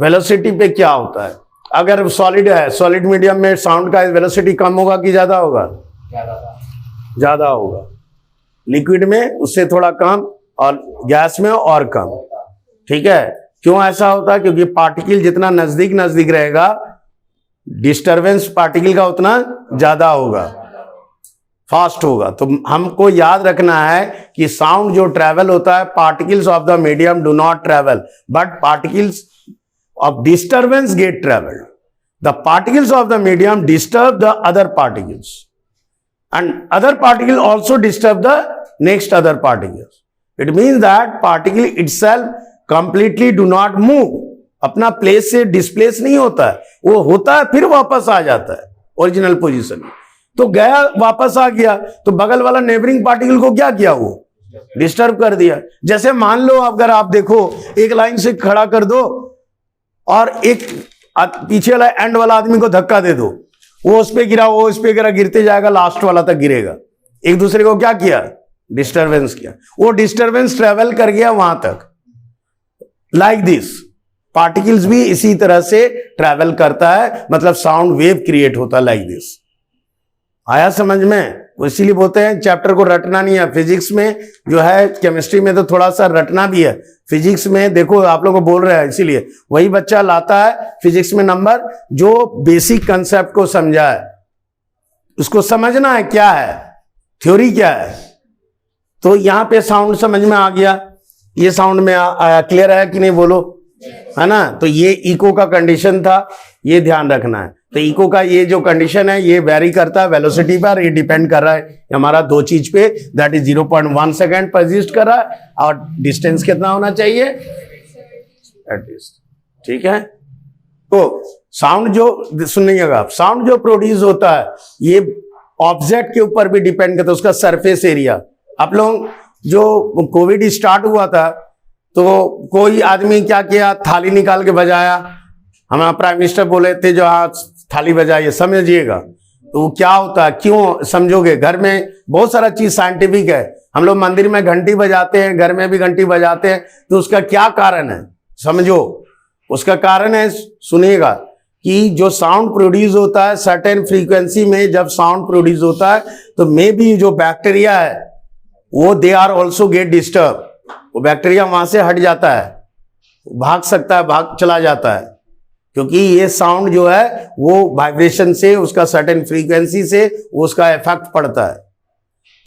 वेलोसिटी पे क्या होता है? अगर सॉलिड है, सॉलिड मीडियम में साउंड का वेलोसिटी कम होगा कि ज्यादा होगा? ज्यादा होगा। लिक्विड में उससे थोड़ा कम, और गैस में और कम। ठीक है, क्यों ऐसा होता है? क्योंकि पार्टिकल जितना नजदीक नजदीक रहेगा, डिस्टरबेंस पार्टिकल का उतना ज्यादा होगा, फास्ट होगा। तो हमको याद रखना है कि साउंड जो ट्रेवल होता है, particles of the medium do not travel, but particles of disturbance get travelled. The particles of the medium disturb the other particles, and other particle also disturb the next other particles. It means that particle itself completely do not move, अपना place से displace नहीं होता है, वो होता है फिर वापस आ जाता है ओरिजिनल पोजीशन में। तो गया वापस आ गया, तो बगल वाला नेबरिंग पार्टिकल को क्या किया? वो डिस्टर्ब कर दिया। जैसे मान लो अगर आप देखो, एक लाइन से खड़ा कर दो और एक पीछे वाला एंड वाला आदमी को धक्का दे दो, वो उस पे गिरा, वो उस पे गिरा, गिरते जाएगा, लास्ट वाला तक गिरेगा। एक दूसरे को क्या किया? डिस्टर्बेंस किया। वो डिस्टर्बेंस ट्रेवल कर गया वहां तक। लाइक दिस पार्टिकल्स भी इसी तरह से ट्रेवल करता है, मतलब साउंड वेव क्रिएट होता है लाइक दिस। आया समझ में? वो इसीलिए बोलते हैं चैप्टर को रटना नहीं है। फिजिक्स में जो है, केमिस्ट्री में तो थोड़ा सा रटना भी है, फिजिक्स में देखो आप लोगों को बोल रहे हैं, इसीलिए वही बच्चा लाता है फिजिक्स में नंबर जो बेसिक कंसेप्ट को समझा है, उसको समझना है क्या है, थ्योरी क्या है। तो यहां पे साउंड समझ में आ गया, ये साउंड में आया, क्लियर है कि नहीं बोलो, है ना। तो ये इको का कंडीशन था, ये ध्यान रखना है। तो इको का ये जो कंडीशन है ये वेरी करता है वेलोसिटी पर, ये डिपेंड कर रहा है हमारा दो चीज पे, दैट इज 0.1 सेकेंड पर एग्जिस्ट कर रहा है, और डिस्टेंस कितना होना चाहिए एटलीस्ट, ठीक है। तो साउंड जो सुनिएगा आप, साउंड जो प्रोड्यूस होता है ये ऑब्जेक्ट के ऊपर भी डिपेंड करता है, उसका सरफेस एरिया। आप लोग जो कोविड स्टार्ट हुआ था तो कोई आदमी क्या किया, थाली निकाल के बजाया, हमारा प्राइम मिनिस्टर बोले थे जो आज थाली बजाइए, समझिएगा। तो वो क्या होता है, क्यों समझोगे, घर में बहुत सारा चीज साइंटिफिक है, हम लोग मंदिर में घंटी बजाते हैं, घर में भी घंटी बजाते हैं, तो उसका क्या कारण है समझो। उसका कारण है, सुनिएगा, कि जो साउंड प्रोड्यूस होता है सर्टेन फ्रीक्वेंसी में, जब साउंड प्रोड्यूस होता है तो मे बी जो बैक्टीरिया है वो they are also get disturb, वो बैक्टीरिया वहां से हट जाता है, भाग सकता है, भाग चला जाता है, क्योंकि ये साउंड जो है वो वाइब्रेशन से, उसका सर्टेन फ्रीक्वेंसी से उसका इफेक्ट पड़ता है।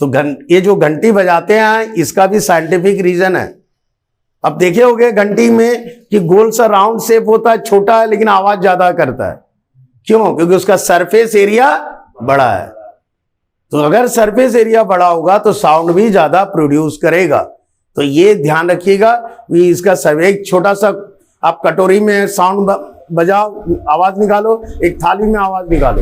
तो ये जो घंटी बजाते हैं इसका भी साइंटिफिक रीजन है। अब देखे होगे घंटी में कि गोल सा राउंड शेप होता है, छोटा है लेकिन आवाज ज्यादा करता है, क्यों, क्योंकि उसका सरफेस एरिया बड़ा है। तो अगर सरफेस एरिया बड़ा होगा तो साउंड भी ज्यादा प्रोड्यूस करेगा। तो ये ध्यान रखिएगा कि इसका सब, एक छोटा सा आप कटोरी में साउंड बजाओ, आवाज निकालो, एक थाली में आवाज निकालो,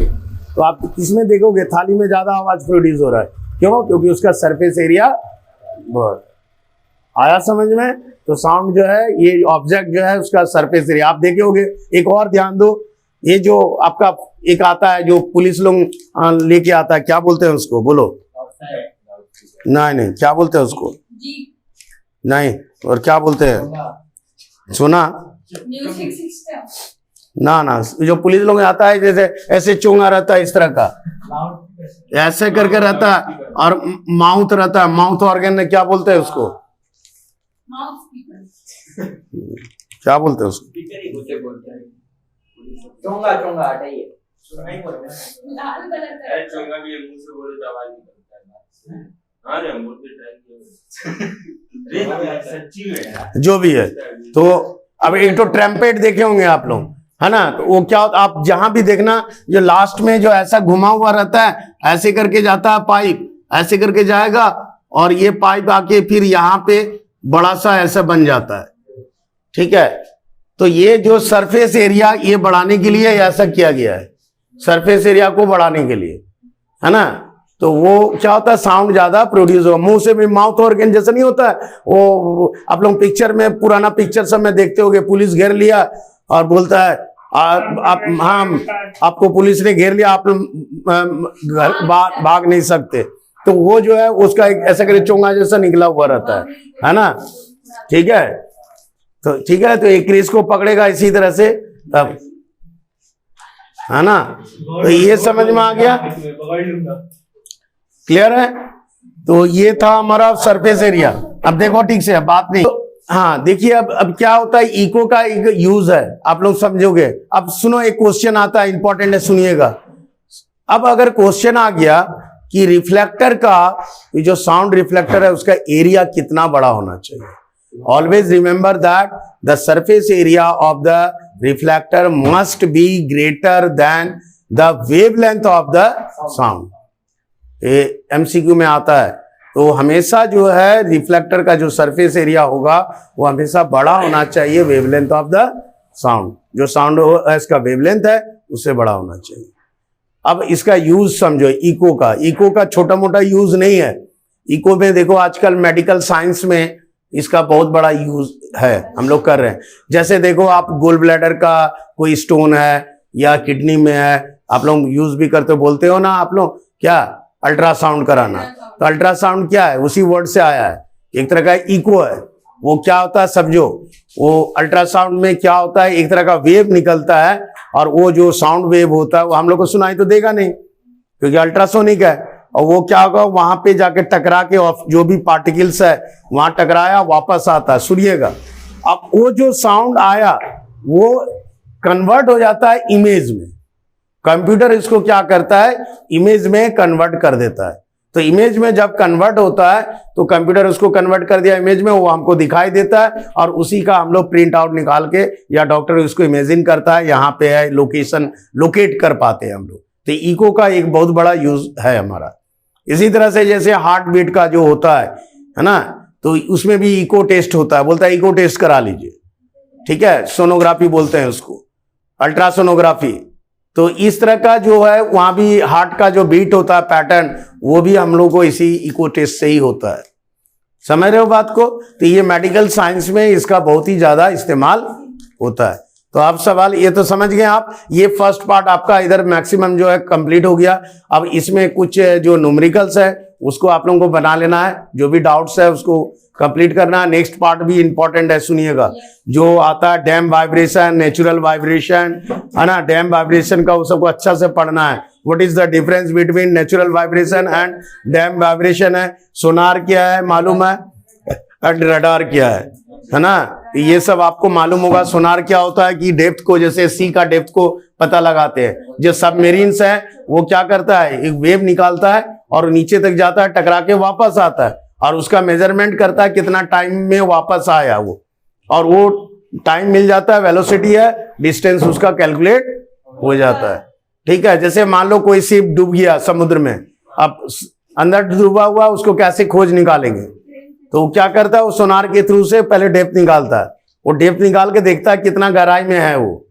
तो आप किसमें देखोगे थाली में ज्यादा आवाज प्रोड्यूस हो रहा है, क्यों, क्योंकि उसका सरफेस एरिया बहुत आया समझ में। तो साउंड जो है, ये ऑब्जेक्ट जो है उसका सरफेस एरिया आप देखे होगे। एक और ध्यान दो, ये जो आपका एक आता है जो पुलिस लोग लेके आता है, क्या बोलते हैं उसको, बोलो, नहीं क्या बोलते हैं उसको, नहीं, और क्या बोलते हैं, सुना ना, जो पुलिस लोग आता है जैसे ऐसे चोंगा रहता है, इस तरह का ऐसे करके रहता है, और माउथ रहता है, माउथ ऑर्गन क्या बोलते हैं उसको, क्या बोलते हैं उसको, चोंगा चोंगा हटाइए, चोंगा भी मुंह से बोले तो आवाज निकलता है। हाँ रे, सच्ची में जो भी है। तो अब एक तो ट्रम्पेट देखे होंगे आप लोग, है ना, तो वो क्या होता, आप जहां भी देखना जो लास्ट में जो ऐसा घुमा हुआ रहता है, ऐसे करके जाता है पाइप, ऐसे करके जाएगा, और ये पाइप आके फिर यहाँ पे बड़ा सा ऐसा बन जाता है, ठीक है। तो ये जो सरफेस एरिया ये बढ़ाने के लिए ऐसा किया गया है, सरफेस एरिया को बढ़ाने के लिए, है ना। तो वो क्या होता है, साउंड ज्यादा प्रोड्यूस होगा, मुंह से भी, माउथ ऑर्गन जैसा नहीं होता है वो, आप लोग पिक्चर में, पुराना पिक्चर सब में देखते होगे, पुलिस घेर लिया और बोलता है आप हाँ, आपको पुलिस ने घेर लिया, आप घर भाग नहीं सकते, तो वो जो है उसका एक ऐसा करे चोंगा जैसा निकला हुआ रहता है ना, ठीक है। तो ठीक है, तो एक क्रीज को पकड़ेगा इसी तरह से, तब, है ना। तो ये समझ में आ गया, क्लियर है। तो ये था हमारा सरफेस एरिया। अब देखो ठीक से, बात नहीं, तो हाँ देखिए, अब क्या होता है, इको का एक यूज है, आप लोग समझोगे। अब सुनो, एक क्वेश्चन आता है, इंपॉर्टेंट है, सुनिएगा। अब अगर क्वेश्चन आ गया कि रिफ्लेक्टर का, जो साउंड रिफ्लेक्टर है उसका एरिया कितना बड़ा होना चाहिए, always remember that the surface area of the reflector must be greater than the wavelength of the sound. ये एमसीक्यू में आता है। तो हमेशा जो है रिफ्लेक्टर का जो सरफेस एरिया होगा वो हमेशा बड़ा होना चाहिए वेवलेंथ ऑफ द साउंड, जो साउंड इसका वेवलेंथ है उससे बड़ा होना चाहिए। अब इसका यूज समझो, इको का छोटा मोटा यूज नहीं है। इको में देखो आजकल मेडिकल साइंस में इसका बहुत बड़ा यूज है, हम लोग कर रहे हैं। जैसे देखो, आप गोल ब्लैडर का कोई स्टोन है या किडनी में है, आप लोग यूज भी करते हो, बोलते हो ना आप लोग, क्या अल्ट्रासाउंड कराना। तो अल्ट्रासाउंड क्या है, उसी वर्ड से आया है, एक तरह का इको है। वो क्या होता है समझो, वो अल्ट्रासाउंड में क्या होता है, एक तरह का वेव निकलता है, और वो जो साउंड वेव होता है वो हम लोग को सुनाई तो देगा नहीं, क्योंकि अल्ट्रासोनिक है, और वो क्या होगा, वहां पे जाके टकरा के जो भी पार्टिकल्स है वहां टकराया, वापस आता है, सुनिएगा। अब वो जो साउंड आया वो कन्वर्ट हो जाता है इमेज में। कंप्यूटर इसको क्या करता है, इमेज में कन्वर्ट कर देता है। तो इमेज में जब कन्वर्ट होता है तो कंप्यूटर उसको कन्वर्ट कर दिया इमेज में, वो हमको दिखाई देता है और उसी का हम लोग प्रिंट आउट निकाल के या डॉक्टर उसको इमेजिन करता है, यहाँ पे है लोकेशन, लोकेट कर पाते हैं हम लोग। तो इको का एक बहुत बड़ा यूज है हमारा। इसी तरह से जैसे हार्ट बीट का जो होता है ना, तो उसमें भी इको टेस्ट होता है, बोलता है इको टेस्ट करा लीजिए, ठीक है, सोनोग्राफी बोलते हैं उसको, अल्ट्रासोनोग्राफी। तो इस तरह का जो है वहां भी हार्ट का जो बीट होता है पैटर्न, वो भी हम लोग को इसी इको टेस्ट से ही होता है। समझ रहे हो बात को? तो ये मेडिकल साइंस में इसका बहुत ही ज्यादा इस्तेमाल होता है। तो आप सवाल ये तो समझ गए आप। ये फर्स्ट पार्ट आपका इधर मैक्सिमम जो है कंप्लीट हो गया। अब इसमें कुछ जो न्यूमेरिकल्स है उसको आप लोगों को बना लेना है, जो भी डाउट्स है उसको कंप्लीट करना है। नेक्स्ट पार्ट भी इंपॉर्टेंट है, सुनिएगा। जो आता है डैम वाइब्रेशन, नेचुरल वाइब्रेशन, है ना, डैम वाइब्रेशन का वो सबको अच्छा से पढ़ना है। What is the difference between natural vibration and dam vibration है, सोनार क्या है मालूम है, एंड रडार क्या है ना, ये सब आपको मालूम होगा। सोनार क्या होता है कि डेप्थ को, जैसे सी का डेप्थ को पता लगाते हैं। जो सबमेरीन्स है वो क्या करता है, एक वेव निकालता है और नीचे तक जाता है, टकरा के वापस आता है और उसका मेजरमेंट करता है कितना टाइम में वापस आया वो, और वो टाइम मिल जाता है, वेलोसिटी है, डिस्टेंस उसका कैलकुलेट हो जाता है, ठीक है। जैसे मान लो कोई शिप डूब गया समुद्र में, अब अंदर डूबा हुआ उसको कैसे खोज निकालेंगे, तो वो क्या करता है, वो सोनार के थ्रू से पहले डेप्थ निकालता है, वो डेप्थ निकाल के देखता है कितना गहराई में है वो।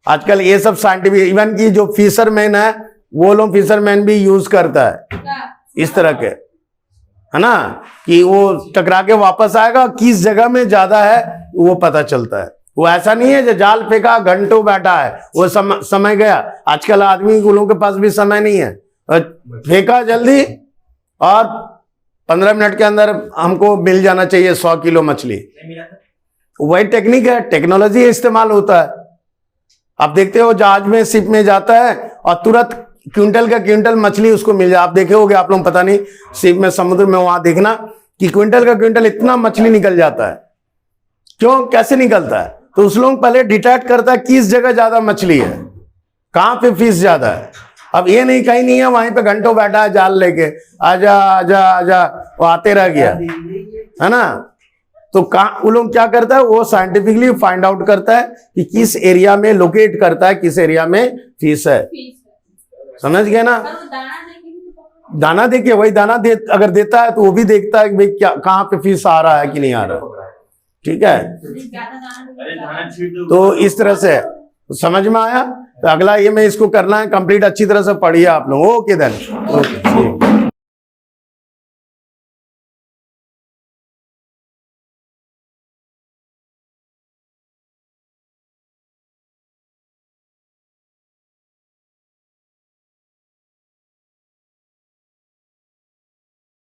आजकल ये सब साइंटिफिक, इवन की जो फिशरमैन है वो लोग फिशरमैन भी यूज करता है इस तरह के, है ना, कि वो टकरा के वापस आएगा, किस जगह में ज्यादा है वो पता चलता है। वो ऐसा नहीं है जो जाल फेंका घंटों बैठा है वो समय गया। आजकल आदमी लोगों के पास भी समय नहीं है, फेंका जल्दी और 15 मिनट के अंदर हमको मिल जाना चाहिए 100 किलो मछली। वही टेक्निक है, टेक्नोलॉजी इस्तेमाल होता है। आप देखते हो जहाज में, शिप में जाता है और तुरंत क्विंटल का क्विंटल मछली उसको मिल जाए। आप देखे होगे, आप लोग पता नहीं, शिप में, समुद्र में, वहां देखना कि क्विंटल का क्विंटल इतना मछली निकल जाता है। क्यों, कैसे निकलता है? तो उस लोग पहले डिटेक्ट करता है किस जगह ज्यादा मछली है, कहां पे फिश ज्यादा है। अब ये नहीं, कहीं नहीं है, वहीं पे घंटों बैठा है जाल लेके, आजा आजा आजा, वो आते रह गया, है ना। तो वो लोग क्या करता है, वो साइंटिफिकली फाइंड आउट करता है कि किस एरिया में लोकेट करता है, किस एरिया में फिश है। समझ गए ना? दाना देखिए, वही दाना अगर देता है तो वो भी देखता है कि भाई क्या, कहाँ पे फिश आ रहा है कि नहीं आ रहा, ठीक है। तो इस तरह से समझ में आया। तो अगला ये मैं इसको करना है कंप्लीट, अच्छी तरह से पढ़िए आप लोग। Okay then, okay.